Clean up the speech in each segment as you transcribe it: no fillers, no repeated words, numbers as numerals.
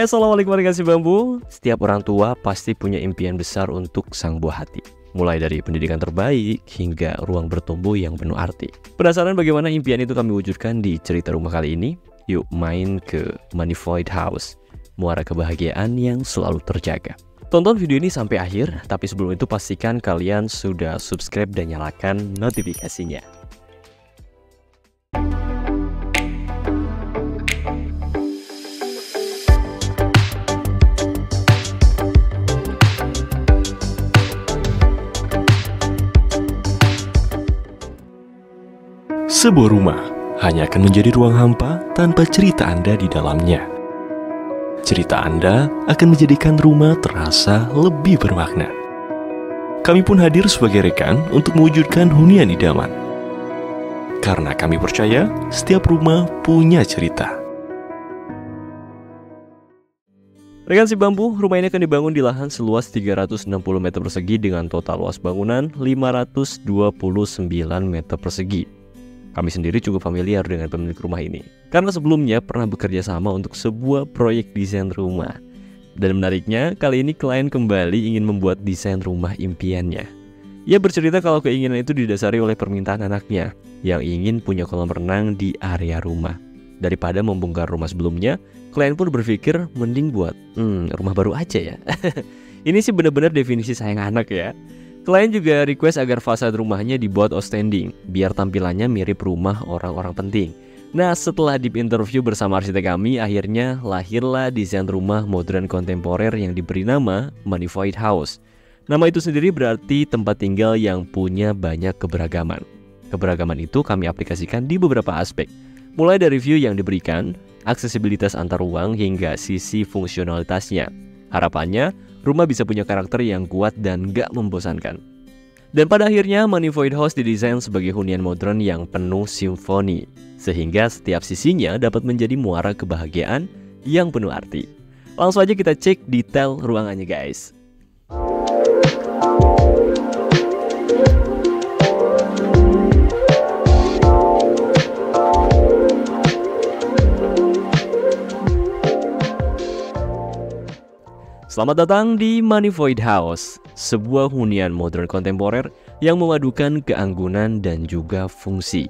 Hai, assalamualaikum warga si bambu. Setiap orang tua pasti punya impian besar untuk sang buah hati. Mulai dari pendidikan terbaik hingga ruang bertumbuh yang penuh arti. Penasaran bagaimana impian itu kami wujudkan di cerita rumah kali ini? Yuk main ke Manifold House, muara kebahagiaan yang selalu terjaga. Tonton video ini sampai akhir, tapi sebelum itu pastikan kalian sudah subscribe dan nyalakan notifikasinya. Sebuah rumah hanya akan menjadi ruang hampa tanpa cerita Anda di dalamnya. Cerita Anda akan menjadikan rumah terasa lebih bermakna. Kami pun hadir sebagai rekan untuk mewujudkan hunian idaman. Karena kami percaya setiap rumah punya cerita. Rekan si bambu, rumah ini akan dibangun di lahan seluas 360 meter persegi dengan total luas bangunan 529 meter persegi. Kami sendiri cukup familiar dengan pemilik rumah ini, karena sebelumnya pernah bekerja sama untuk sebuah proyek desain rumah. Dan menariknya, kali ini klien kembali ingin membuat desain rumah impiannya. Ia bercerita kalau keinginan itu didasari oleh permintaan anaknya, yang ingin punya kolam renang di area rumah. Daripada membongkar rumah sebelumnya, klien pun berpikir mending buat rumah baru aja ya. Ini sih benar-benar definisi sayang anak ya. Klien juga request agar fasad rumahnya dibuat outstanding, biar tampilannya mirip rumah orang-orang penting. Nah, setelah deep interview bersama arsitek kami, akhirnya lahirlah desain rumah modern kontemporer yang diberi nama Manifold House. Nama itu sendiri berarti tempat tinggal yang punya banyak keberagaman. Keberagaman itu kami aplikasikan di beberapa aspek, mulai dari view yang diberikan, aksesibilitas antar ruang, hingga sisi fungsionalitasnya. Harapannya, rumah bisa punya karakter yang kuat dan gak membosankan. Dan pada akhirnya, Manifold House didesain sebagai hunian modern yang penuh simfoni, sehingga setiap sisinya dapat menjadi muara kebahagiaan yang penuh arti. Langsung aja kita cek detail ruangannya guys. Selamat datang di Manifold House, sebuah hunian modern kontemporer yang memadukan keanggunan dan juga fungsi.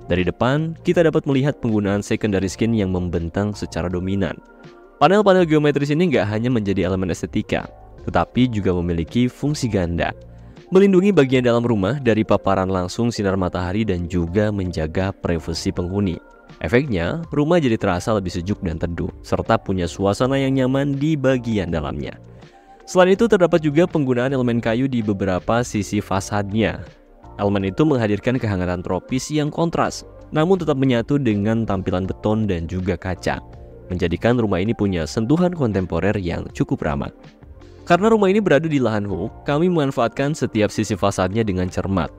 Dari depan, kita dapat melihat penggunaan secondary skin yang membentang secara dominan. Panel-panel geometris ini nggak hanya menjadi elemen estetika, tetapi juga memiliki fungsi ganda. Melindungi bagian dalam rumah dari paparan langsung sinar matahari dan juga menjaga privasi penghuni. Efeknya, rumah jadi terasa lebih sejuk dan teduh, serta punya suasana yang nyaman di bagian dalamnya. Selain itu, terdapat juga penggunaan elemen kayu di beberapa sisi fasadnya. Elemen itu menghadirkan kehangatan tropis yang kontras, namun tetap menyatu dengan tampilan beton dan juga kaca, menjadikan rumah ini punya sentuhan kontemporer yang cukup ramah. Karena rumah ini berada di lahan hook, kami memanfaatkan setiap sisi fasadnya dengan cermat.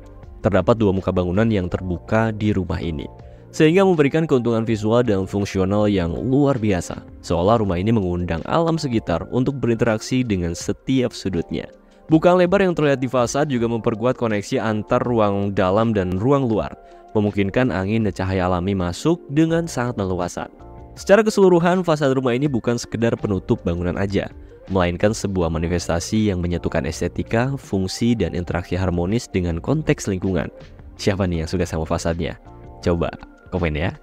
Terdapat dua muka bangunan yang terbuka di rumah ini, sehingga memberikan keuntungan visual dan fungsional yang luar biasa, seolah rumah ini mengundang alam sekitar untuk berinteraksi dengan setiap sudutnya. Bukaan lebar yang terlihat di fasad juga memperkuat koneksi antar ruang dalam dan ruang luar, memungkinkan angin dan cahaya alami masuk dengan sangat leluasa. Secara keseluruhan, fasad rumah ini bukan sekedar penutup bangunan aja, melainkan sebuah manifestasi yang menyatukan estetika, fungsi, dan interaksi harmonis dengan konteks lingkungan. Siapa nih yang suka sama fasadnya? Coba komen ya.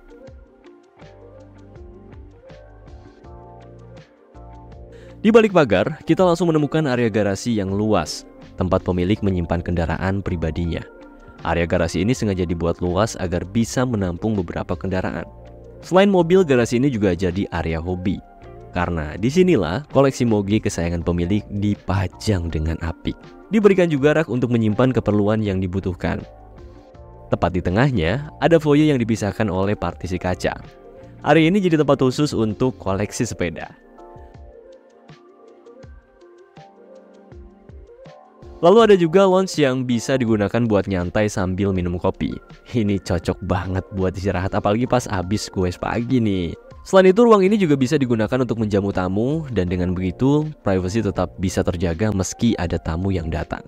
Di balik pagar, kita langsung menemukan area garasi yang luas, tempat pemilik menyimpan kendaraan pribadinya. Area garasi ini sengaja dibuat luas agar bisa menampung beberapa kendaraan. Selain mobil, garasi ini juga jadi area hobi, karena disinilah koleksi moge kesayangan pemilik dipajang dengan apik. Diberikan juga rak untuk menyimpan keperluan yang dibutuhkan. Tepat di tengahnya, ada foyer yang dipisahkan oleh partisi kaca. Area ini jadi tempat khusus untuk koleksi sepeda. Lalu ada juga lounge yang bisa digunakan buat nyantai sambil minum kopi. Ini cocok banget buat istirahat, apalagi pas habis goes pagi nih. Selain itu, ruang ini juga bisa digunakan untuk menjamu tamu, dan dengan begitu, privasi tetap bisa terjaga meski ada tamu yang datang.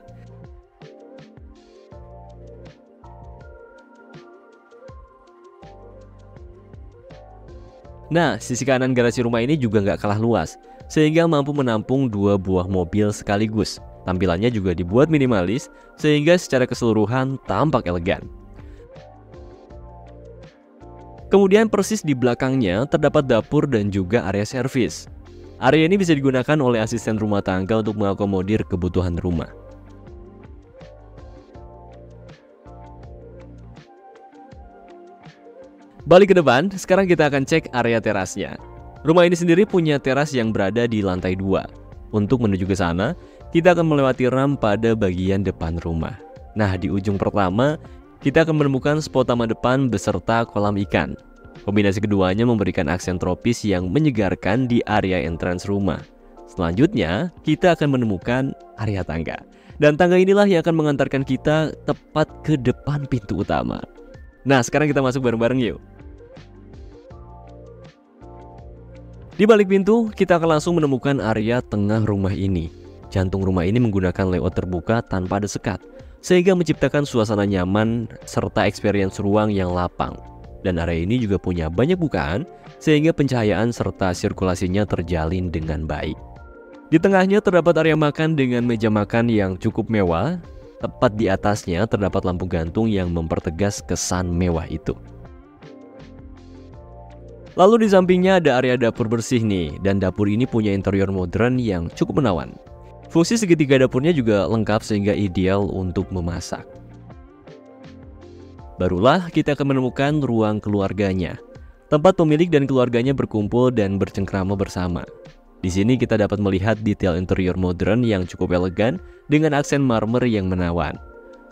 Nah, sisi kanan garasi rumah ini juga nggak kalah luas, sehingga mampu menampung 2 buah mobil sekaligus. Tampilannya juga dibuat minimalis, sehingga secara keseluruhan tampak elegan. Kemudian persis di belakangnya terdapat dapur dan juga area servis. Area ini bisa digunakan oleh asisten rumah tangga untuk mengakomodir kebutuhan rumah. Balik ke depan, sekarang kita akan cek area terasnya. Rumah ini sendiri punya teras yang berada di lantai 2. Untuk menuju ke sana, kita akan melewati ramp pada bagian depan rumah. Nah, di ujung pertama, kita akan menemukan spot taman depan beserta kolam ikan. Kombinasi keduanya memberikan aksen tropis yang menyegarkan di area entrance rumah. Selanjutnya, kita akan menemukan area tangga. Dan tangga inilah yang akan mengantarkan kita tepat ke depan pintu utama. Nah, sekarang kita masuk bareng-bareng yuk. Di balik pintu, kita akan langsung menemukan area tengah rumah ini. Jantung rumah ini menggunakan layout terbuka tanpa ada sekat, sehingga menciptakan suasana nyaman serta experience ruang yang lapang. Dan area ini juga punya banyak bukaan, sehingga pencahayaan serta sirkulasinya terjalin dengan baik. Di tengahnya terdapat area makan dengan meja makan yang cukup mewah. Tepat di atasnya terdapat lampu gantung yang mempertegas kesan mewah itu. Lalu di sampingnya ada area dapur bersih nih, dan dapur ini punya interior modern yang cukup menawan. Fungsi segitiga dapurnya juga lengkap sehingga ideal untuk memasak. Barulah kita akan menemukan ruang keluarganya. Tempat pemilik dan keluarganya berkumpul dan bercengkrama bersama. Di sini kita dapat melihat detail interior modern yang cukup elegan dengan aksen marmer yang menawan.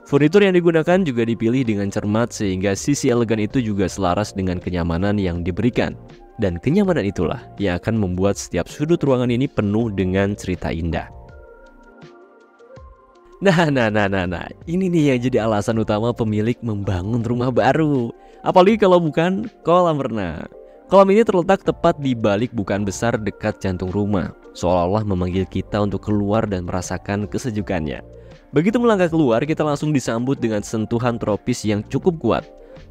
Furnitur yang digunakan juga dipilih dengan cermat sehingga sisi elegan itu juga selaras dengan kenyamanan yang diberikan. Dan kenyamanan itulah yang akan membuat setiap sudut ruangan ini penuh dengan cerita indah. Nah, ini nih yang jadi alasan utama pemilik membangun rumah baru. Apalagi kalau bukan kolam renang. Kolam ini terletak tepat di balik bukaan besar dekat jantung rumah, seolah-olah memanggil kita untuk keluar dan merasakan kesejukannya. Begitu melangkah keluar, kita langsung disambut dengan sentuhan tropis yang cukup kuat.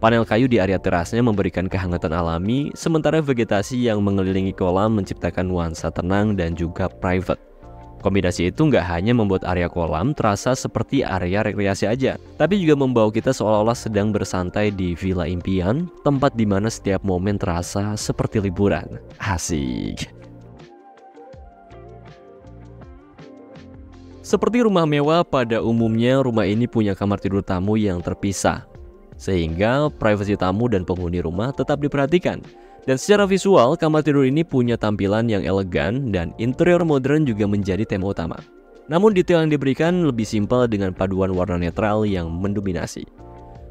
Panel kayu di area terasnya memberikan kehangatan alami, sementara vegetasi yang mengelilingi kolam menciptakan nuansa tenang dan juga private. Kombinasi itu nggak hanya membuat area kolam terasa seperti area rekreasi aja, tapi juga membawa kita seolah-olah sedang bersantai di villa impian, tempat di mana setiap momen terasa seperti liburan. Asik. Seperti rumah mewah pada umumnya, rumah ini punya kamar tidur tamu yang terpisah, sehingga privasi tamu dan penghuni rumah tetap diperhatikan. Dan secara visual, kamar tidur ini punya tampilan yang elegan dan interior modern juga menjadi tema utama. Namun detail yang diberikan lebih simpel dengan paduan warna netral yang mendominasi.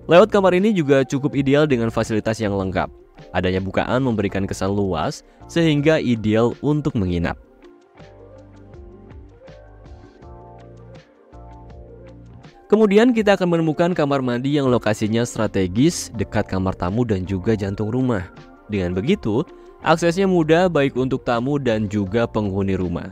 Layout kamar ini juga cukup ideal dengan fasilitas yang lengkap. Adanya bukaan memberikan kesan luas, sehingga ideal untuk menginap. Kemudian kita akan menemukan kamar mandi yang lokasinya strategis dekat kamar tamu dan juga jantung rumah. Dengan begitu, aksesnya mudah baik untuk tamu dan juga penghuni rumah.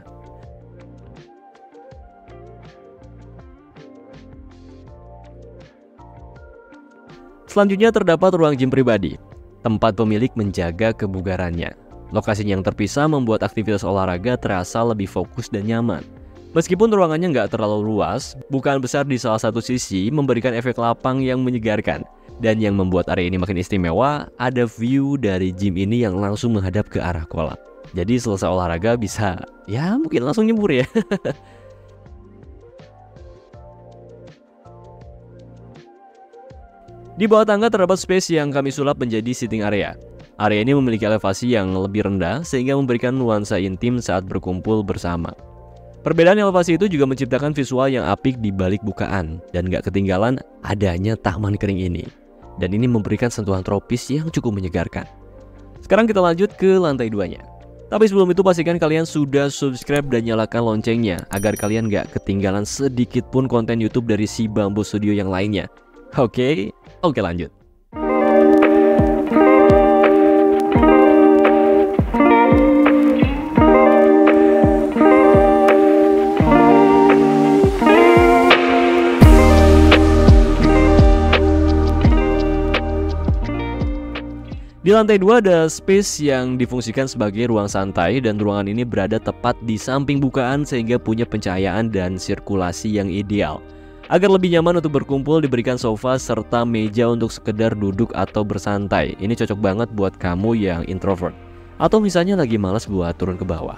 Selanjutnya terdapat ruang gym pribadi, tempat pemilik menjaga kebugarannya. Lokasinya yang terpisah membuat aktivitas olahraga terasa lebih fokus dan nyaman. Meskipun ruangannya nggak terlalu luas, bukaan besar di salah satu sisi memberikan efek lapang yang menyegarkan. Dan yang membuat area ini makin istimewa, ada view dari gym ini yang langsung menghadap ke arah kolam. Jadi selesai olahraga bisa, ya mungkin langsung nyebur ya. Di bawah tangga terdapat space yang kami sulap menjadi sitting area. Area ini memiliki elevasi yang lebih rendah sehingga memberikan nuansa intim saat berkumpul bersama. Perbedaan elevasi itu juga menciptakan visual yang apik di balik bukaan dan gak ketinggalan adanya taman kering ini. Dan ini memberikan sentuhan tropis yang cukup menyegarkan. Sekarang kita lanjut ke lantai 2-nya. Tapi sebelum itu pastikan kalian sudah subscribe dan nyalakan loncengnya agar kalian gak ketinggalan sedikit pun konten YouTube dari si Bamboo Studio yang lainnya. Oke, lanjut. Di Di lantai 2 ada space yang difungsikan sebagai ruang santai dan ruangan ini berada tepat di samping bukaan sehingga punya pencahayaan dan sirkulasi yang ideal. Agar lebih nyaman untuk berkumpul diberikan sofa serta meja untuk sekedar duduk atau bersantai. Ini cocok banget buat kamu yang introvert atau misalnya lagi malas buat turun ke bawah.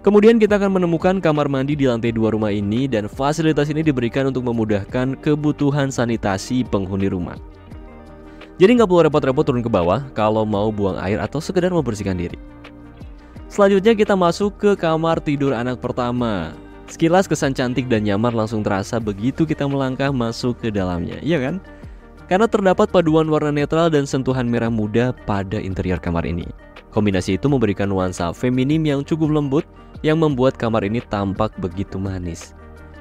Kemudian kita akan menemukan kamar mandi di lantai 2 rumah ini dan fasilitas ini diberikan untuk memudahkan kebutuhan sanitasi penghuni rumah. Jadi nggak perlu repot-repot turun ke bawah kalau mau buang air atau sekedar membersihkan diri. Selanjutnya kita masuk ke kamar tidur anak pertama. Sekilas kesan cantik dan nyaman langsung terasa begitu kita melangkah masuk ke dalamnya, iya kan? Karena terdapat paduan warna netral dan sentuhan merah muda pada interior kamar ini. Kombinasi itu memberikan nuansa feminim yang cukup lembut yang membuat kamar ini tampak begitu manis.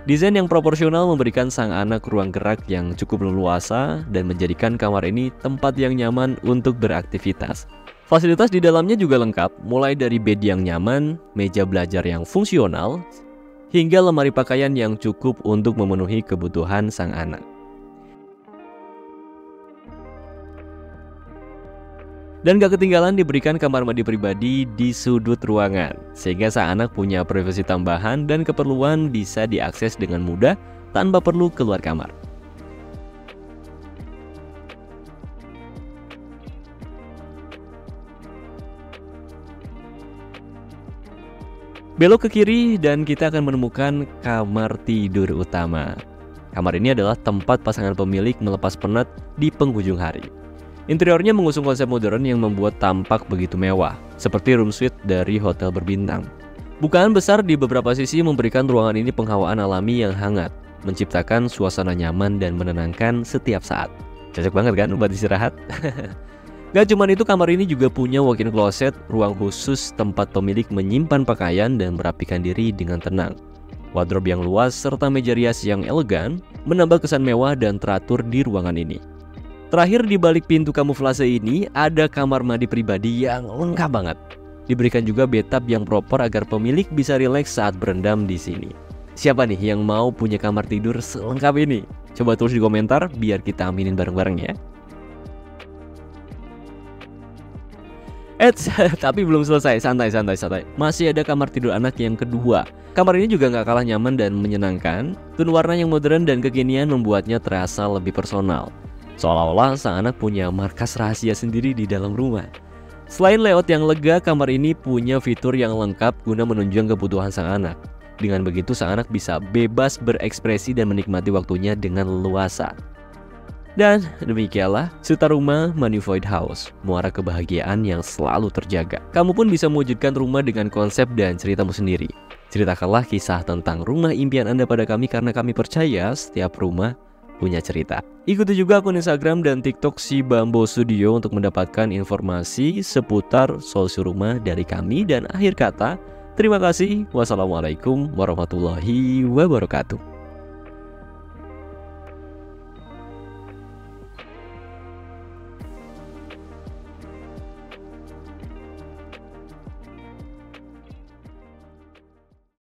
Desain yang proporsional memberikan sang anak ruang gerak yang cukup leluasa dan menjadikan kamar ini tempat yang nyaman untuk beraktivitas. Fasilitas di dalamnya juga lengkap, mulai dari bed yang nyaman, meja belajar yang fungsional, hingga lemari pakaian yang cukup untuk memenuhi kebutuhan sang anak. Dan gak ketinggalan diberikan kamar mandi pribadi di sudut ruangan, sehingga sang anak punya privasi tambahan dan keperluan bisa diakses dengan mudah tanpa perlu keluar kamar. Belok ke kiri dan kita akan menemukan kamar tidur utama. Kamar ini adalah tempat pasangan pemilik melepas penat di penghujung hari. Interiornya mengusung konsep modern yang membuat tampak begitu mewah, seperti room suite dari hotel berbintang. Bukaan besar di beberapa sisi memberikan ruangan ini penghawaan alami yang hangat, menciptakan suasana nyaman dan menenangkan setiap saat. Cocok banget kan buat istirahat? Gak cuman itu, kamar ini juga punya walk-in closet, ruang khusus tempat pemilik menyimpan pakaian dan merapikan diri dengan tenang. Wardrobe yang luas serta meja rias yang elegan menambah kesan mewah dan teratur di ruangan ini. Terakhir, di balik pintu kamuflase ini ada kamar mandi pribadi yang lengkap banget. Diberikan juga bathtub yang proper agar pemilik bisa rileks saat berendam di sini. Siapa nih yang mau punya kamar tidur selengkap ini? Coba tulis di komentar biar kita aminin bareng-bareng ya. Tapi belum selesai, santai. Masih ada kamar tidur anak yang kedua. Kamar ini juga gak kalah nyaman dan menyenangkan. Tone warna yang modern dan kekinian membuatnya terasa lebih personal. Seolah-olah sang anak punya markas rahasia sendiri di dalam rumah. Selain layout yang lega, kamar ini punya fitur yang lengkap guna menunjang kebutuhan sang anak. Dengan begitu sang anak bisa bebas berekspresi dan menikmati waktunya dengan leluasa. Dan demikianlah Suta Rumah Money Void House, muara kebahagiaan yang selalu terjaga. Kamu pun bisa mewujudkan rumah dengan konsep dan ceritamu sendiri. Ceritakanlah kisah tentang rumah impian Anda pada kami karena kami percaya setiap rumah punya cerita. Ikuti juga akun Instagram dan TikTok si Bambo Studio untuk mendapatkan informasi seputar solusi rumah dari kami. Dan akhir kata, terima kasih. Wassalamualaikum warahmatullahi wabarakatuh.